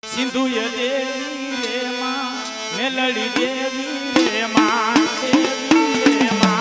સિંધુય દેવી રે માં મેલડી દેવી રે માં દેવી રે માં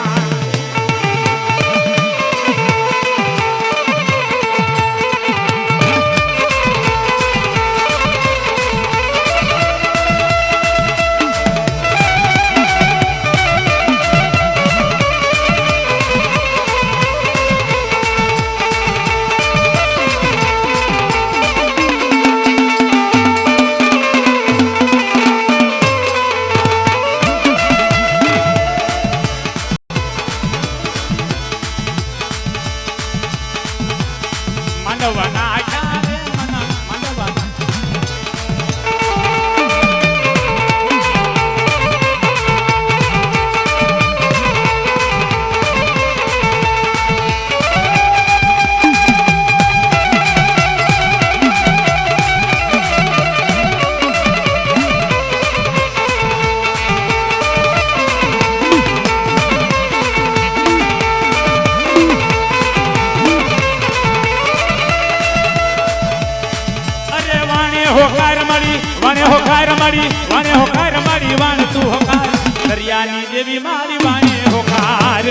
વાણે હોકાર મારી વાણ તું હોકાર દરિયાની દેવી મારી વાણે હોકાર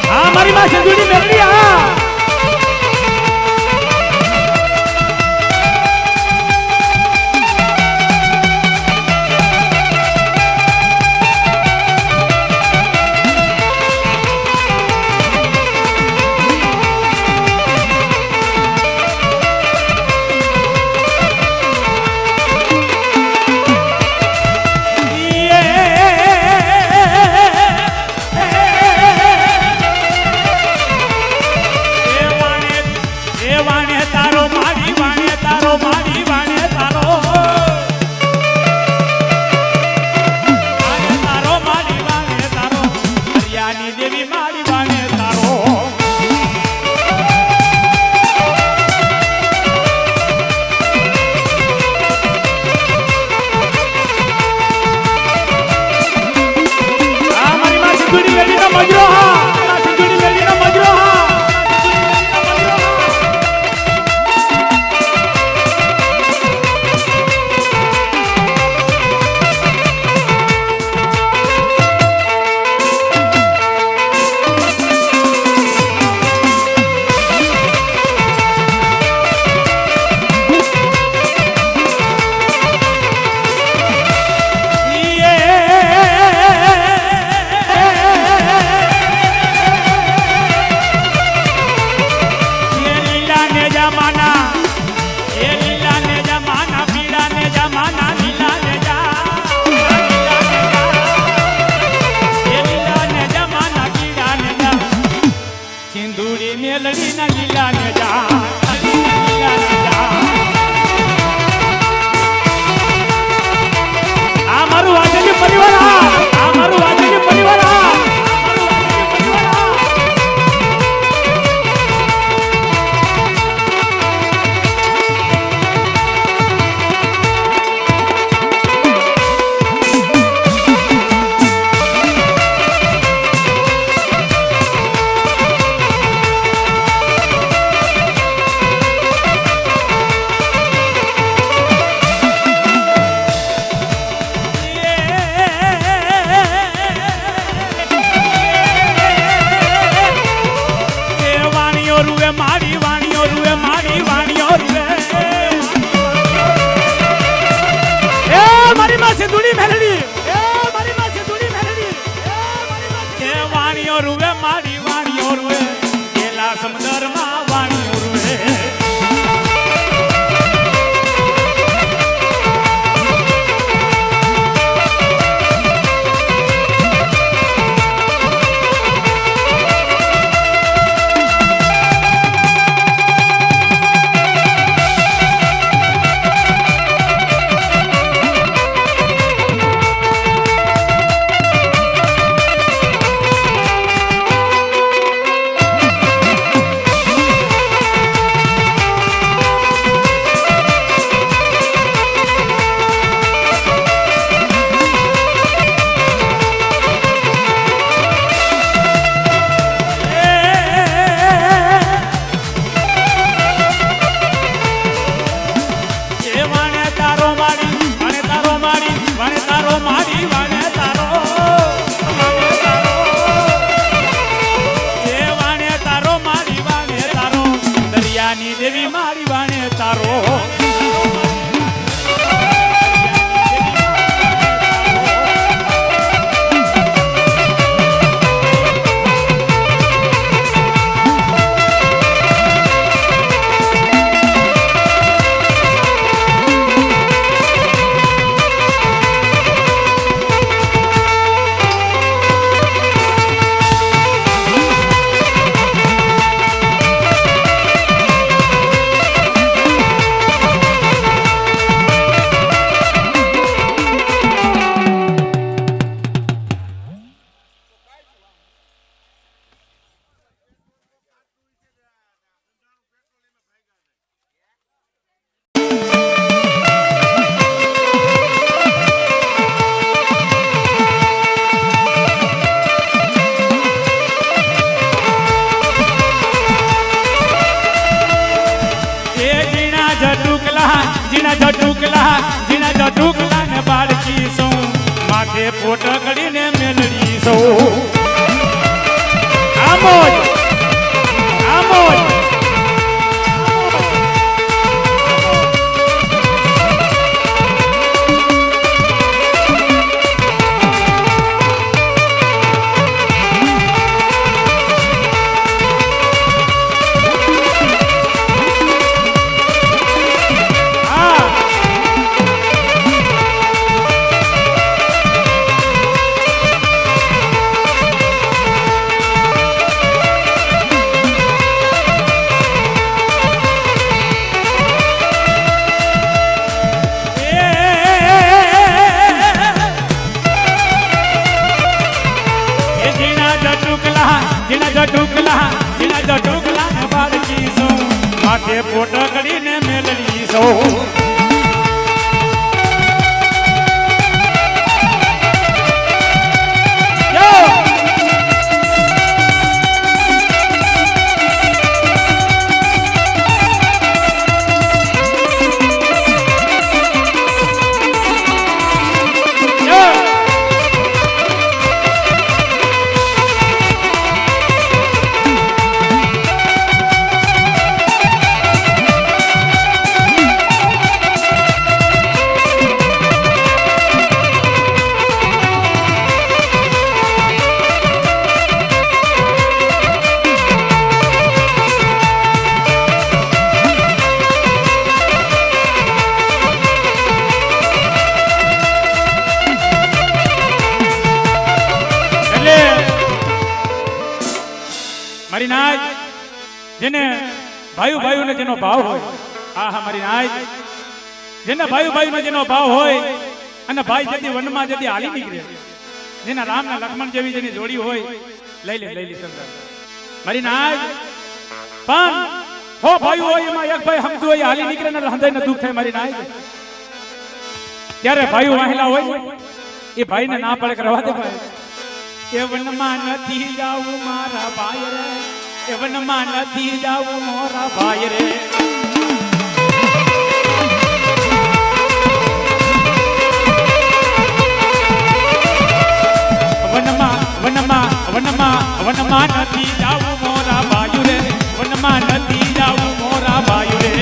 હા મારી માં સિંધુડી મેલડી હા કરિયાની દેવી મારી વાણે તારો જીણા જટુકલા ને બાળકી સૌ માથે પોટકડીને મેલડી સૌ આમોજ આમોજ જીણા જટુકલા ને બાળકી સૌ માથે પોટકડીને મેલડી સૌ મારી નાજ જેને ભાઈ ભાઈઓને જેનો ભાવ હોય હા મારી નાજ જેને ભાઈ ભાઈનો જેનો ભાવ હોય અને ભાઈ જતી વનમાં જતી હાલી નીકળે જેના રામ ના લક્ષ્મણ જેવી જેની જોડી હોય લઈ લે સરદાર મારી નાજ પણ હો ભાઈ હોય એમાં એક ભાઈ સમજો હોય હાલી નીકળે ને હૃદયને દુઃખ થાય મારી નાજ ત્યારે ભાઈઓ વાહેલા હોય એ ભાઈને ના પડે કરવા દે ભાઈ એ વનમાં નથી જાવું મારા ભાઈ રે એ વનમાં નથી જાવું મારા ભાઈ રે વનમાં નથી જાવું મોરા ભાઈ રે વનમાં નથી જાવું મોરા ભાઈ રે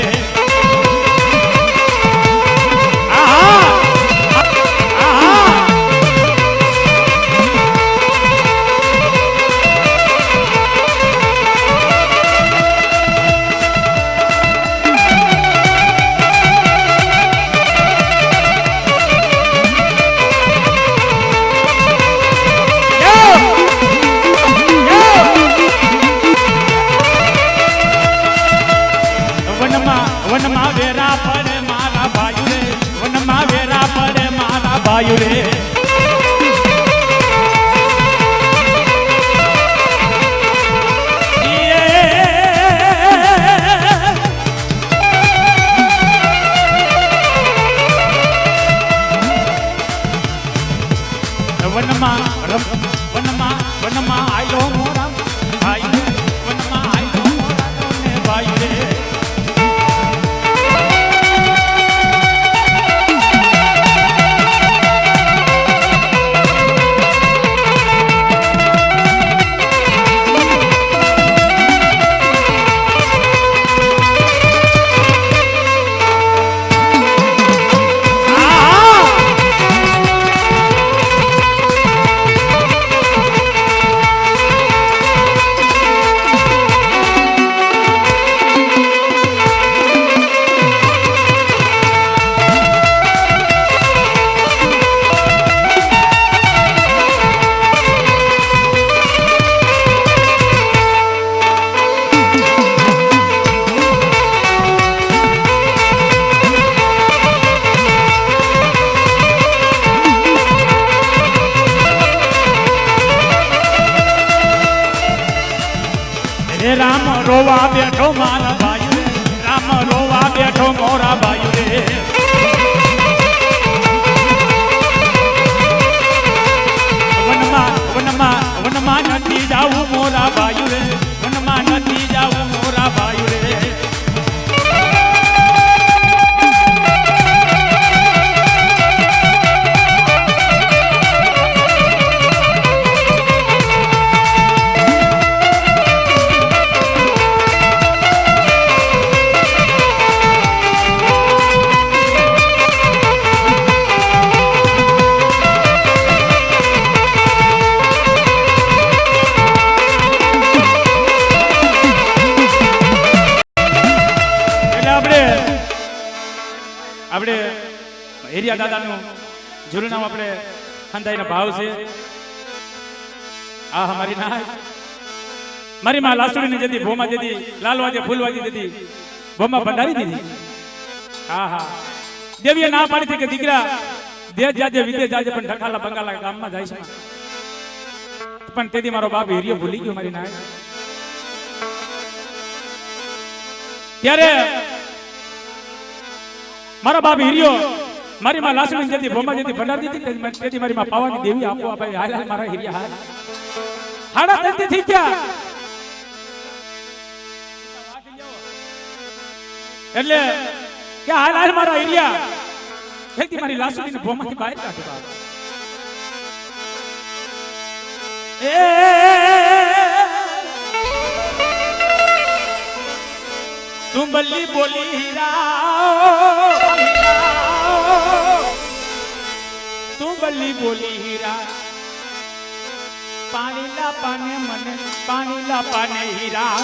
હે રામ રોવા બેઠો મારા ભાઈ રે, રામ રોવા બેઠો મોરા ભાઈ રે. વનમાં નથી જાવું મોરા ભાઈ રે, વનમાં નથી જાવું મોરા ભાઈ રે. આપણે હેરિયા દાદાનું જૂનું આપણે ખંધાઈનો ભાવ છે. આ મારી ના મારી માં લાસુડીને જતી ભોમાં જતી લાલવાજે ફૂલવાજી જતી ભોમાં ભંડારી દીધી. હા હા દેવીએ ના પાડી હતી કે દીકરા દેશ જાજે વિદેશ જાજે પણ ઢકાલા બંગાલા ગામમાં જાય છે. પણ તેથી મારો બાપ હેરિયો ભૂલી ગયો મારી ના. ત્યારે મારા બાપ હિરિયો મારી માં લાસણી જતી ભોમા જતી ભંડાર દીધી તેથી મારી માં પાવાની દેવી આપો આપે હાલ હાલ મારા હિરિયા હાલ હાડા તંતી થઈ ગયા. એટલે કે હાલ હાલ મારા હિરિયા તેથી મારી લાસણી ભોમાંથી બહાર કાઢી. તું બલ્લી બોલી હીરા, તું બલ્લી બોલી હીરા, પાણી લા પાને મને, પાણી લા પાને હીરા.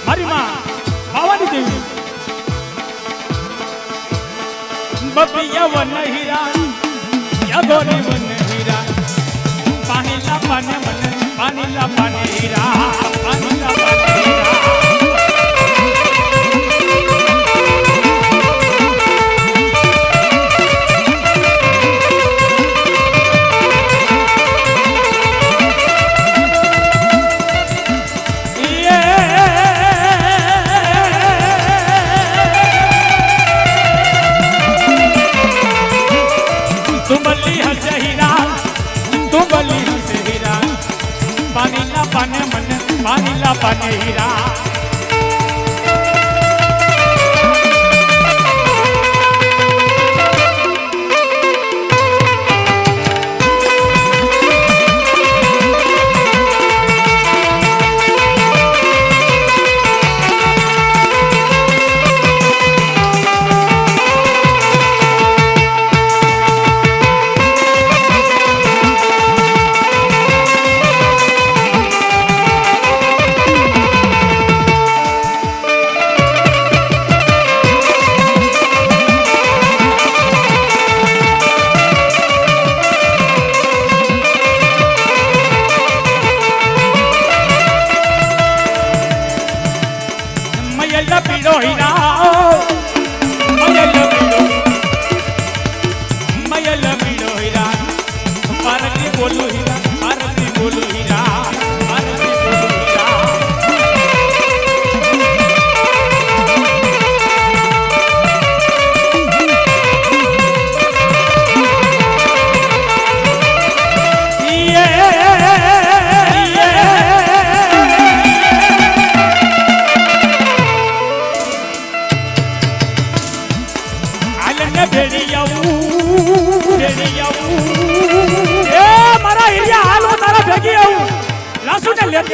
મારી માં પાવાની દેવી બપિયા વન હીરા યગોની વન હીરા પાણી લા પાને મને પાણી લા પાને હીરા પાણી લા પાને હીરા. पानी ला पाने मन पानी ला पाने हीरा.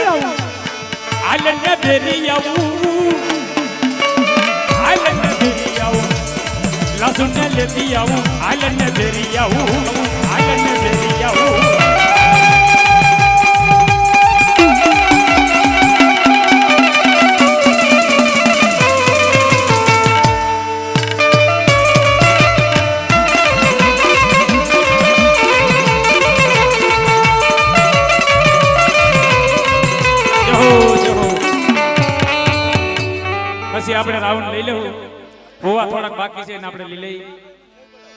લેતી આવું આલને ભેરી આવું આલને ભેરી આવું લસુણ ને લેતી આવું આલને ભેરી આવું આલને ભેરી આવું પછી આપણે રાઉન્ડ લઈ લેવું હોવા થોડાક બાકી છે ને આપણે લઈ લઈએ